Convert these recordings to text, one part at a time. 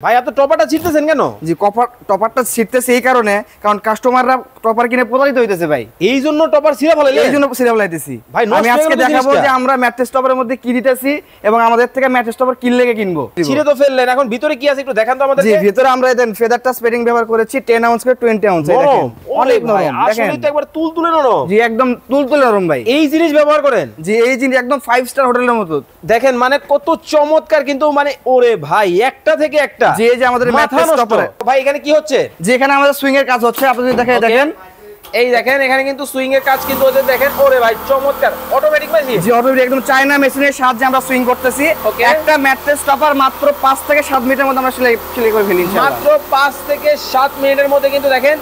ভাই আপনি টপারটা ছিটতেছেন কেন? জি টপারটা ছিটতেছে এই কারণে, কারণ কাস্টমাররা টপার কিনে প্রতারিত হইতেছে ভাই। এই জন্য টপার ছিঁড়ে ফেলাইলেন? এই জন্য ছিঁড়ে ফেলাইতেছি ভাই। আমি আজকে দেখাবো যে আমরা ম্যাট্রেস টপারের মধ্যে কি দিতেছি এবং আমাদের থেকে ম্যাট্রেস টপার কিনলে কিনবো। ছিঁড়ে তো ফেললেন, এখন ভিতরে কি আছে একটু দেখান তো আমাদেরকে। জি, ভিতরে আমরা দেন ফেদার টাচ পেডিং ব্যবহার করেছি 10 আউন্স করে 20 আউন্স। অনেক নরম, আসলে তো একবার তুলতুলে নরম। জি, একদম তুলতুলে নরম ভাই। এই জিনিস ব্যবহার করেন? জি, এই জিনিস একদম 5 স্টার হোটেলের মতো। দেখেন মানে কত চমৎকার, কিন্তু মানে ওরে ভাই একটা থেকে একটা। জি, এই যে আমাদের ম্যাট্রেস টপার। ভাই এখানে কি হচ্ছে? যে এখানে আমাদের সুইং এর কাজ হচ্ছে, আপনি যদি দেখেন এই দেখেন এখানে কিন্তু সুইং এর কাজ কিন্তু হচ্ছে। দেখেন ওরে ভাই চমৎকার, অটোমেটিক মেশিন। জি, অটোমেটিক একদম চায়না মেশিনের সাহায্যে আমরা সুইং করতেছি। একটা ম্যাট্রেস টপার মাত্র 5 থেকে 7 মিনিটের মধ্যে আমরা সেলাই করে ফেলি ইনশাআল্লাহ। মাত্র 5 থেকে 7 মিনিটের মধ্যে কিন্তু দেখেন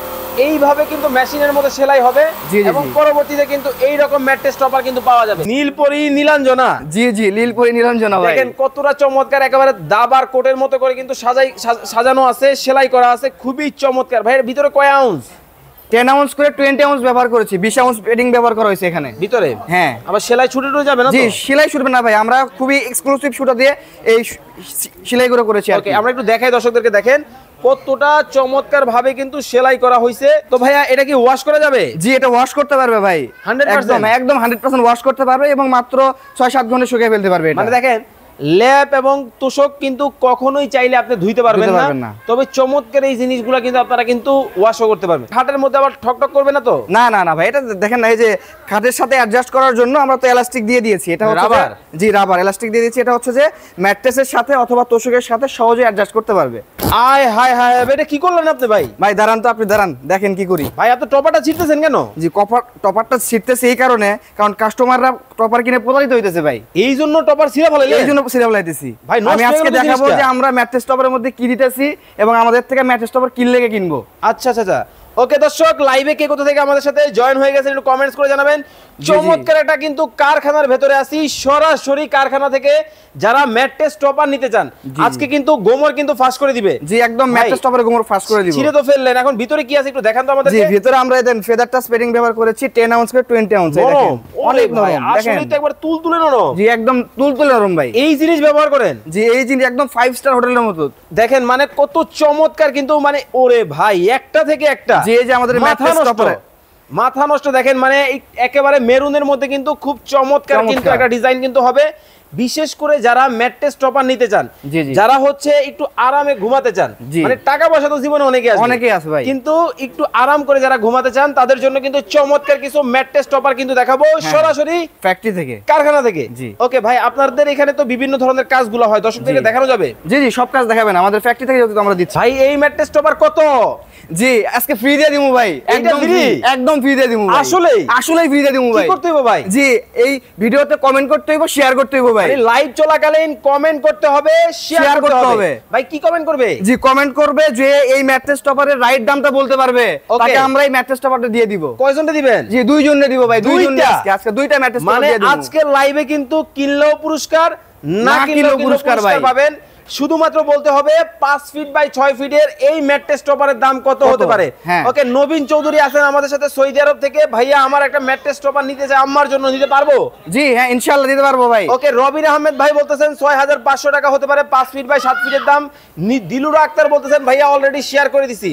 এইভাবে কিন্তু মেশিনের মধ্যে সেলাই হবে এবং পরবর্তীতে কিন্তু এই রকম ম্যাট্রেস টপার কিন্তু পাওয়া যাবে। নীলপরি নীলাঞ্জনা। জি জি, নীলপরি নীলাঞ্জনা ভাই। দেখেন কতটা চমৎকার, একেবারে দাবার কোটের মতো করে কিন্তু সাজানো আছে, সেলাই করা আছে, খুবই চমৎকার। ভাই এর ভিতরে কয় আউন্স? 10 আউন্স করে 20 আউন্স ব্যবহার করেছি, 20 আউন্স পেডিং ব্যবহার করা হয়েছে এখানে ভিতরে। হ্যাঁ, আবার সেলাই ছুটে যাবে না তো? জি, সেলাই ছুটবে না ভাই, আমরা খুবই এক্সক্লুসিভ সুতা দিয়ে এই সেলাই করে করেছি। ওকে, আমরা একটু দেখাই দর্শকদেরকে, দেখেন কতটা চমৎকার ভাবে কিন্তু সেলাই করা হয়েছে। তো ভাইয়া এটা কি ওয়াশ করা যাবে? জি, এটা ওয়াশ করতে পারবে ভাই, 100%? একদম 100% ওয়াশ করতে পারবে এবং মাত্র 6-7 ঘন্টা শুকিয়ে ফেলতে পারবে। মানে দেখেন ল্যাপ এবং তোষক কিন্তু কখনোই চাইলে আপনি ধুইতে পারবেন না, তবে চমৎকার এই জিনিসগুলো কিন্তু আপনারা কিন্তু ওয়াশও করতে পারবেন। খাটের মধ্যে আবার ঠকঠক করবে না তো? না না না ভাই, এটা দেখেন না, এই যে খাটের সাথে অ্যাডজাস্ট করার জন্য আমরা তো এলাস্টিক দিয়ে দিয়েছি। এটা হচ্ছে রাবার। জি, রাবার এলাস্টিক দিয়ে দিয়েছি। এটা হচ্ছে যে ম্যাট্রেসের সাথে অথবা তোষকের সাথে সহজে অ্যাডজাস্ট করতে পারবে। আয় হায় হায়, এটা কি করলেন আপনি ভাই? ভাই দাঁড়ান তো, আপনি দাঁড়ান, দেখেন কি করি। ভাই আপনি টপারটা ছিটতেছেন কেন? জি, টপারটা ছিটতেছে এই কারণে, কারণ কাস্টমাররা টপার কিনে প্রতারিত হইতেছে ভাই। এই জন্য টপার ছিঁড়ে ফেলাইলেন? এই জন্য ছিঁড়ে ফেলাইতেছি ভাই। আমি আজকে দেখাবো যে আমরা ম্যাট্রেস টপারের মধ্যে কি দিতেছি এবং আমাদের থেকে ম্যাট্রেস টপার কিনলে কিনবো। আচ্ছা আচ্ছা আচ্ছা, ওকে দর্শক, লাইভে কে কোথা থেকে আমাদের সাথে জয়েন হয়ে গেছেন একটু কমেন্টস করে জানাবেন। চমৎকার একটা কিন্তু কারখানার ভেতরে আছি, সরাসরি কারখানা থেকে যারা ম্যাট্রেস টপার নিতে চান আজকে কিন্তু গোমর কিন্তু ফাঁস করে দিবে। জি, একদম ম্যাট্রেস টপারে গোমর ফাঁস করে দিব। ছিঁড়ে তো ফেললেন, এখন ভিতরে কি আছে একটু দেখান তো আমাদেরকে। জি, ভিতরে আমরা দেন ফেদার টাচ পেডিং ব্যবহার করেছি 10 আউন্স করে 20 আউন্স। অনেক নরম, আসলে তো একবার তুলতুলে নরম। জি, একদম তুলতুলে নরম ভাই। এই জিনিস ব্যবহার করেন? জি, এই জিনিস একদম 5 স্টার হোটেলের মতো। দেখেন মানে কত চমৎকার, কিন্তু মানে ওরে ভাই একটা থেকে একটা। জি, এই যে আমাদের ম্যাট্রেস টপার, মাথা নষ্ট। দেখেন মানে একেবারে মেরুনের মধ্যে কিন্তু খুব চমৎকার কিন্তু একটা ডিজাইন কিন্তু হবে। বিশেষ করে যারা ম্যাট্রেস টপার নিতে চান, যারা হচ্ছে একটু আরামে ঘুমাতে চান, মানে টাকা পয়সা তো জীবনে অনেকেই আছে ভাই, কিন্তু একটু আরাম করে যারা ঘুমাতে চান তাদের জন্য কিন্তু চমৎকার কিছু ম্যাট্রেস টপার কিন্তু দেখাবো সরাসরি ফ্যাক্টরি থেকে, কারখানা থেকে। ওকে ভাই, আপনাদের এখানে তো বিভিন্ন ধরনের কাজগুলো হয়, দর্শকদেরকে দেখানো যাবে? জি জি, সব কাজ দেখাবেন আমাদের ফ্যাক্টরি থেকে, যেহেতু আমরা দিচ্ছি। ভাই এই ম্যাট্রেস টপার কত? জি, আজকে ফ্রি দিয়ে দিমু ভাই, একদম ফ্রি দিয়ে দিমু ভাই। আসলেই ফ্রি দিয়ে দিমু ভাই। কি করতে হবে ভাই? জি, এই ভিডিওতে কমেন্ট করতে হবে, শেয়ার করতে হবে ভাই। লাইভ চলাকালীন কমেন্ট করতে হবে, শেয়ার করতে হবে। ভাই কি কমেন্ট করবে? জি, কমেন্ট করবে যে এই ম্যাট্রেস টপারের রাইট দামটা বলতে পারবে, তাকে আমরা এই ম্যাট্রেস টপারটা দিয়ে দিব। কয়জনকে দিবেন? জি, 2 জনকে দিব ভাই, 2 জনকে আজকে 2টা ম্যাট্রেস টপার দিয়ে দিব। মানে আজকে লাইভে কিন্তু কিনলেও পুরস্কার, না কিনলেও পুরস্কার পাবেন। শুধুমাত্র বলতে হবে 5 ফিট বাই 6 ফিটের এই ম্যাট্রেস টপারের দাম কত হতে পারে। ওকে, নবীন চৌধুরী আছেন আমাদের সাথে সৌদি আরব থেকে। ভাইয়া আমার একটা ম্যাট্রেস টপার নিতে চাই, আম্মার জন্য নিতে পারবো? জি হ্যাঁ, ইনশাআল্লাহ দিতে পারবো ভাই। ওকে, রবির আহমেদ ভাই বলতেছেন 6500 টাকা হতে পারে 5 ফিট বাই 7 ফিটের দাম। দিলুরা আক্তার বলতেছেন ভাইয়া অলরেডি শেয়ার করে দিছি।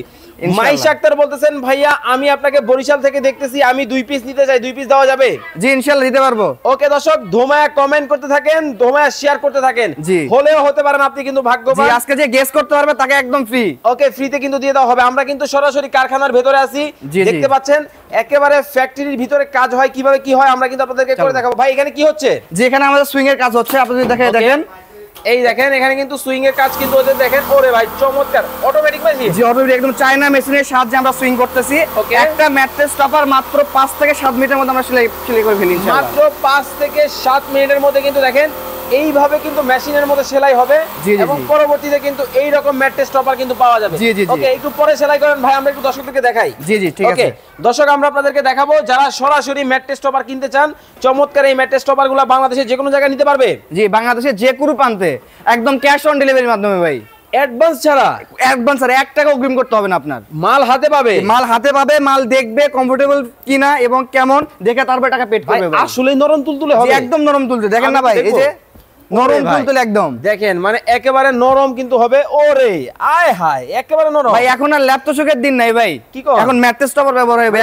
মাইশা আক্তার বলতেছেন ভাইয়া আমি আপনাকে বরিশাল থেকে দেখতেছি, আমি 2 পিস নিতে চাই, 2 পিস দেওয়া যাবে? জি, ইনশাআল্লাহ দিতে পারবো। ওকে দর্শক, ধোমায়া কমেন্ট করতে থাকেন, ধোমায়া শেয়ার করতে থাকেন, হলেও হতে পারেন আপনি কিন্তু ভাগ্যবান। আজকে যে গেস করতে পারবে তাকে একদম ফ্রি। ওকে, ফ্রিতে কিন্তু দিয়ে দেওয়া হবে। আমরা কিন্তু সরাসরি কারখানার ভেতরে আছি, দেখতে পাচ্ছেন একেবারে ফ্যাক্টরির ভিতরে কাজ হয়, কিভাবে কি হয় আমরা কিন্তু আপনাদেরকে করে দেখাবো। ভাই এখানে কি হচ্ছে? যে এখানে আমাদের সুইং এর কাজ হচ্ছে, আপনি যদি দেখেন এই দেখেন এখানে কিন্তু সুইং এর কাজ কিন্তু হচ্ছে। দেখেন ওরে ভাই চমৎকার, অটোমেটিক মেশিন। জি, অটোমেটিক একদম চায়না মেশিনের সাহায্যে আমরা সুইং করতেছি। একটা ম্যাট্রেস টপার মাত্র 5 থেকে 7 মিনিটের মধ্যে আমরা সেলাই করে ফেলি ইনশাআল্লাহ। মাত্র 5 থেকে 7 মিনিটের মধ্যে কিন্তু দেখেন এইভাবে কিন্তু মেশিনের মধ্যে সেলাই হবে এবং পরবর্তীতে কিন্তু এই রকম ম্যাট্রেস টপার কিন্তু পাওয়া যাবে। ওকে, একটু পরে সেলাই করেন ভাই, আমরা একটু দর্শকদেরকে দেখাই। জি জি, ঠিক আছে। দর্শক, আমরা আপনাদেরকে দেখাবো যারা সরাসরি ম্যাট্রেস টপার কিনতে চান, চমৎকার এই ম্যাট্রেস টপারগুলো বাংলাদেশের যে কোনো জায়গায় নিতে পারবে। জি, বাংলাদেশের যে কোনো প্রান্তে একদম ক্যাশ অন ডেলিভারির মাধ্যমে ভাই, অ্যাডভান্স ছাড়া। 1 টাকা অগ্রিম করতে হবে না আপনার। মাল হাতে পাবে, মাল দেখবে কমফোর্টেবল কিনা এবং কেমন দেখে তারপর টাকা পেড করবে ভাই। আসলে নরম তুলতুলে হবে, একদম নরম তুলতে। দেখেন না ভাই, এই যে নরম তুলতুলে একদম দেখেন মানে একেবারে নরম কিন্তু হবে। ওরে আয় হায় একেবারে নরম ভাই। এখন আর ল্যাপ তোষকের দিন নাই ভাই, কি কর এখন ম্যাট্রেস টপার ব্যবহার হবে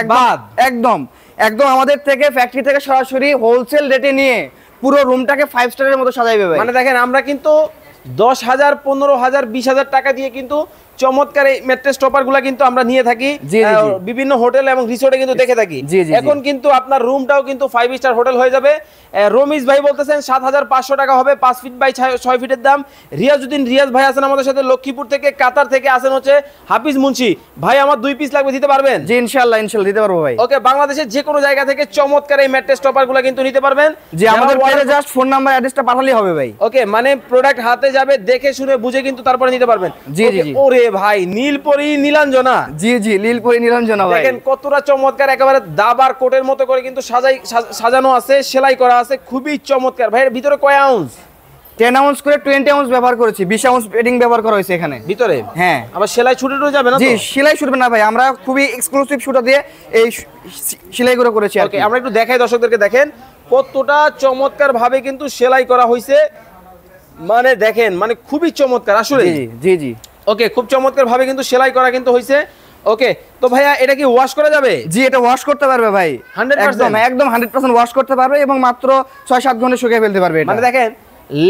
একদম একদম আমাদের থেকে ফ্যাক্টরি থেকে সরাসরি হোলসেল রেটে নিয়ে পুরো রুমটাকে 5 স্টারের মতো সাজাইবে ভাই। মানে দেখেন আমরা কিন্তু 10,000 15,000 20,000 টাকা দিয়ে কিন্তু চমৎকার এই ম্যাট্রেস টপার গুলা কিন্তু আমরা নিয়ে থাকি বিভিন্ন হোটেল এবং রিসোর্টে কিন্তু দেখে থাকি। এখন কিন্তু আপনার রুমটাও কিন্তু 5 স্টার হোটেল হয়ে যাবে। রমিজ ভাই বলতেছেন 7,500 টাকা হবে 5 ফিট বাই 6 ফিটের দাম। রিয়াজউদ্দিন রিয়াজ ভাই আছেন আমাদের সাথে লক্ষ্মীপুর থেকে, কাতার থেকে আছেন হচ্ছে হাফিজ মুন্সি ভাই। আমার 2 পিস লাগবে, দিতে পারবেন? জি ইনশাআল্লাহ দিতে পারবো ভাই। ওকে, বাংলাদেশের যে কোনো জায়গা থেকে চমৎকার এই ম্যাট্রেস টপার গুলা কিন্তু নিতে পারবেন। যে আমাদের পেজে জাস্ট ফোন নাম্বার অ্যাড্রেসটা পাঠালেই হবে ভাই। ওকে, মানে প্রোডাক্ট হাতে যাবে, দেখে শুনে বুঝে কিন্তু তারপরে নিতে পারবেন। জি জি। ওরে ভাই নীলপরি নীলাঞ্জনা। জি জি, নীলপরি নীলাঞ্জনা ভাই। দেখেন কতটা চমৎকার, একেবারে দাবার কোটের মতো করে কিন্তু সাজানো আছে, সেলাই করা আছে, খুবই চমৎকার। ভাই এর ভিতরে কয় আউন্স? 10 আউন্স করে 20 আউন্স ব্যবহার করেছি, 20 আউন্স পেডিং ব্যবহার করা হয়েছে এখানে ভিতরে। হ্যাঁ, আবার সেলাই ছুটে যাবে না তো? জি সেলাই ছুটবে না ভাই, আমরা খুবই এক্সক্লুসিভ সুতা দিয়ে এই সেলাই করে করেছি। ওকে, আমরা একটু দেখাই দর্শকদেরকে, দেখেন কতটা চমৎকার ভাবে কিন্তু সেলাই করা হয়েছে। মানে দেখেন মানে খুবই চমৎকার আসলে। জি জি জি। ওকে, খুব চমৎকার ভাবে কিন্তু সেলাই করা কিন্তু হয়েছে। ওকে, তো ভাইয়া এটা কি ওয়াশ করা যাবে? জি এটা ওয়াশ করতে পারবে ভাই 100%? একদম 100% ওয়াশ করতে পারবে এবং মাত্র 6-7 ঘন্টা শুকিয়ে ফেলতে পারবে। মানে দেখেন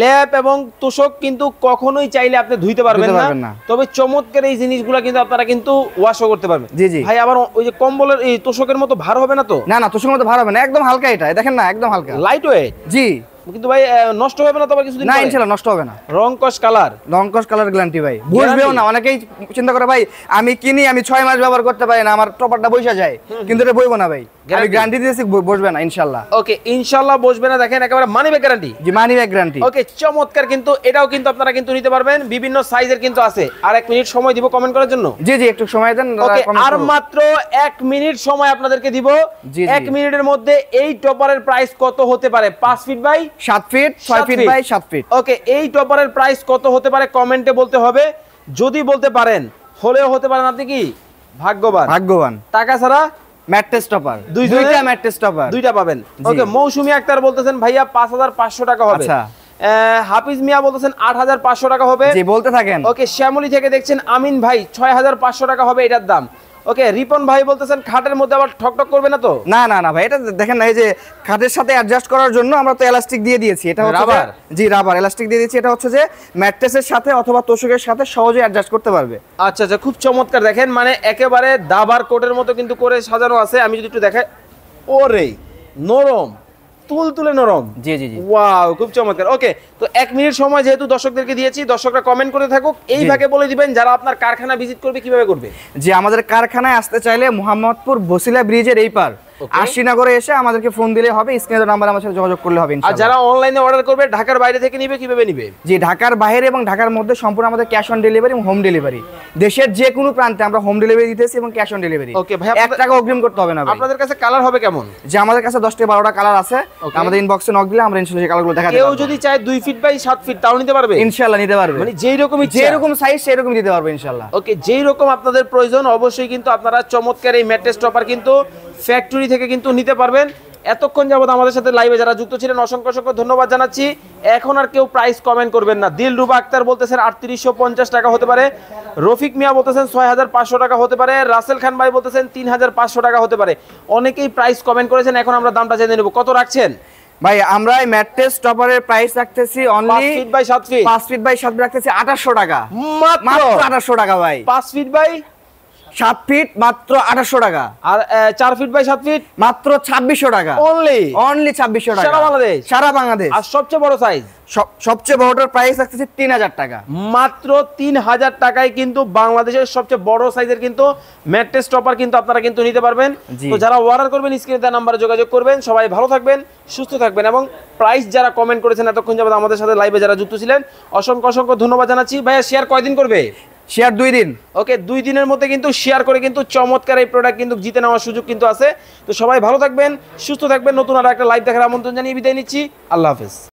ল্যাপ এবং তোষক কিন্তু কখনোই চাইলে আপনি ধুইতে পারবেন না, তবে চমৎকার এই জিনিসগুলো কিন্তু আপনারা কিন্তু ওয়াশও করতে পারবেন। জি জি ভাই, আবার ওই যে কম্বলের এই তোষকের মতো ভার হবে না তো? না না, তোষকের মতো ভার হবে না, একদম হালকা। এটা দেখেন না, একদম হালকা, লাইট ওয়েট। জি কিন্তু ভাই নষ্ট হবে না তো আবার কিছুদিন না? পরে? ইনশাআল্লাহ নষ্ট হবে না। রং কস কালার গ্যারান্টি ভাই, বুঝবেও না। অনেকেই চিন্তা করে ভাই আমি কিনি, আমি 6 মাস ব্যবহার করতে পারি না, আমার টপারটা বইসা যায়, কিন্তু এটা বইবো না ভাই, আমি গ্যারান্টি দিয়েছি বসবে না ইনশাআল্লাহ। ওকে, ইনশাআল্লাহ বসবে না। দেখেন একেবারে মানি ব্যাক গ্যারান্টি। জি মানি ব্যাক গ্যারান্টি। ওকে, চমৎকার কিন্তু এটাও কিন্তু আপনারা কিন্তু নিতে পারবেন, বিভিন্ন সাইজের কিন্তু আছে। আর 1 মিনিট সময় দিব কমেন্ট করার জন্য। জি জি, একটু সময় দেন। ওকে, আর মাত্র 1 মিনিট সময় আপনাদেরকে দিব। 1 মিনিটের মধ্যে এই টপারের প্রাইস কত হতে পারে? 5 feet by 7 feet, 6 feet by 7 feet. Okay, এই টপারের প্রাইস কত হতে পারে কমেন্টে বলতে হবে। যদি বলতে পারেন, হলেও হতে পারেন আপনি কি ভাগ্যবান। টাকা ছাড়া ম্যাট্রেস টপার দুইটা ম্যাট্রেস টপার দুইটা পাবেন। ওকে, মৌসুমী আক্তার বলতেছেন ভাইয়া 5,500 টাকা হবে। আচ্ছা, হাফিজ মিয়া বলতেছেন 8,500 টাকা হবে। জি বলতে থাকেন। ওকে, শ্যামলী থেকে দেখছেন আমিন ভাই 6,500 টাকা হবে এটার দাম। ওকে, রিপন ভাই বলতেছেন খাটের মধ্যে আবার ঠকঠক করবে না তো? না না না ভাই, এটা দেখেন না, এই যে খাটের সাথে অ্যাডজাস্ট করার জন্য আমরা তো এলাস্টিক দিয়ে দিয়েছি। এটা হচ্ছে রাবার। জি রাবার এলাস্টিক দিয়ে দিয়েছি। এটা হচ্ছে যে ম্যাট্রেসের সাথে অথবা তোষকের সাথে সহজে অ্যাডজাস্ট করতে পারবে। আচ্ছা আচ্ছা, খুব চমৎকার। দেখেন মানে একেবারে দাবার কোটের মতো কিন্তু করে সাজানো আছে। আমি যদি একটু দেখাই, ওরে নরম, তুলতুলে নরম। জি জি জি, ওয়াও, খুব চমৎকার। ওকে, তো 1 মিনিট সময় যেহেতু দর্শকদেরকে দিয়েছি, দর্শকরা কমেন্ট করে থাকুক। এই ভাগে বলে দিবেন যারা আপনার কারখানা ভিজিট করবে কিভাবে করবে। যে আমাদের কারখানায় আসতে চাইলে মোহাম্মদপুর বসিলা ব্রিজের এই পার আশিনগরে এসে আমাদেরকে ফোন দিলে হবে, স্ক্রিনের নাম্বার আমার সাথে যোগাযোগ করলে হবে। আর যারা অনলাইনে অর্ডার করবে ঢাকার বাইরে থেকে নিবে কিভাবে নিবে? জি ঢাকার বাইরে এবং ঢাকার মধ্যে সম্পূর্ণ আমাদের ক্যাশ অন ডেলিভারি এবং হোম ডেলিভারি। দেশের যে কোনো প্রান্তে আমরা হোম ডেলিভারি দিতেছি এবং ক্যাশ অন ডেলিভারি। ওকে ভাই, 1 টাকা অগ্রিম করতে হবে না ভাই। আপনাদের কাছে কালার হবে কেমন? যে আমাদের কাছে 10 থেকে 12টা কালার আছে, আমাদের ইনবক্সে নক দিলে আমরা ইনশাআল্লাহ সেই কালারগুলো দেখাতে পারবো। কেউ যদি চায় 2 ফিট বাই 7 ফিট তাও নিতে পারবে? ইনশাআল্লাহ নিতে পারবে, মানে যেই রকম সাইজ সেই রকম দিতে পারবে ইনশাআল্লাহ। ওকে, যেই রকম আপনাদের প্রয়োজন অবশ্যই কিন্তু আপনারা চমৎকার এই ম্যাট্রেস টপার কিন্তু ফ্যাক্টরি থেকে কিন্তু নিতে পারবেন। এতক্ষণ যাবত আমাদের সাথে লাইভে যারা যুক্ত ছিলেন অসংখ্য ধন্যবাদ জানাচ্ছি। এখন আর কেউ প্রাইস কমেন্ট করবেন না। দিলরুবা আক্তার বলতেছেন 3850 টাকা হতে পারে। রফিক মিয়া বলতেছেন 6500 টাকা হতে পারে। রাসেল খান ভাই বলতেছেন 3500 টাকা হতে পারে। অনেকেই প্রাইস কমেন্ট করেছেন, এখন আমরা দামটা জেনে নেব। কত রাখছেন ভাই? আমরা এই ম্যাট্রেস টপারের প্রাইস রাখতেছি only 5 feet by 7 feet. 5 feet by 7 feet রাখতেছি 2800 টাকা মাত্র। 2800 টাকা ভাই। 5 ফিট বাই 7 ফিট মাত্র 2800 টাকা। আর 4 ফিট বাই 7 ফিট মাত্র 2600 টাকা। অনলি 2600 টাকা সারা বাংলাদেশ। আর সবচেয়ে বড় সাইজ, সবচেয়ে বড়টার প্রাইস রাখতেছি 3000 টাকা। মাত্র 3000 টাকায় কিন্তু বাংলাদেশের সবচেয়ে বড় সাইজের কিন্তু ম্যাট্রেস টপার কিন্তু আপনারা কিন্তু নিতে পারবেন। তো যারা অর্ডার করবেন স্ক্রিনে দেওয়া নম্বরে যোগাযোগ করবেন। সবাই ভালো থাকবেন, সুস্থ থাকবেন এবং প্রাইস যারা কমেন্ট করেছেন এতক্ষণ যাবত আমাদের সাথে লাইভে যারা যুক্ত ছিলেন অসংখ্য ধন্যবাদ জানাচ্ছি। ভাইয়া শেয়ার কয়দিন করবে? শেয়ার 2 দিন। ওকে, 2 দিনের মধ্যে কিন্তু শেয়ার করে কিন্তু চমৎকার এই প্রোডাক্ট কিন্তু জিতে নেওয়ার সুযোগ কিন্তু আছে। তো সবাই ভালো থাকবেন, সুস্থ থাকবেন। নতুন আর একটা লাইভ দেখার আমন্ত্রণ জানিয়ে বিদায় নিচ্ছি। আল্লাহ হাফেজ।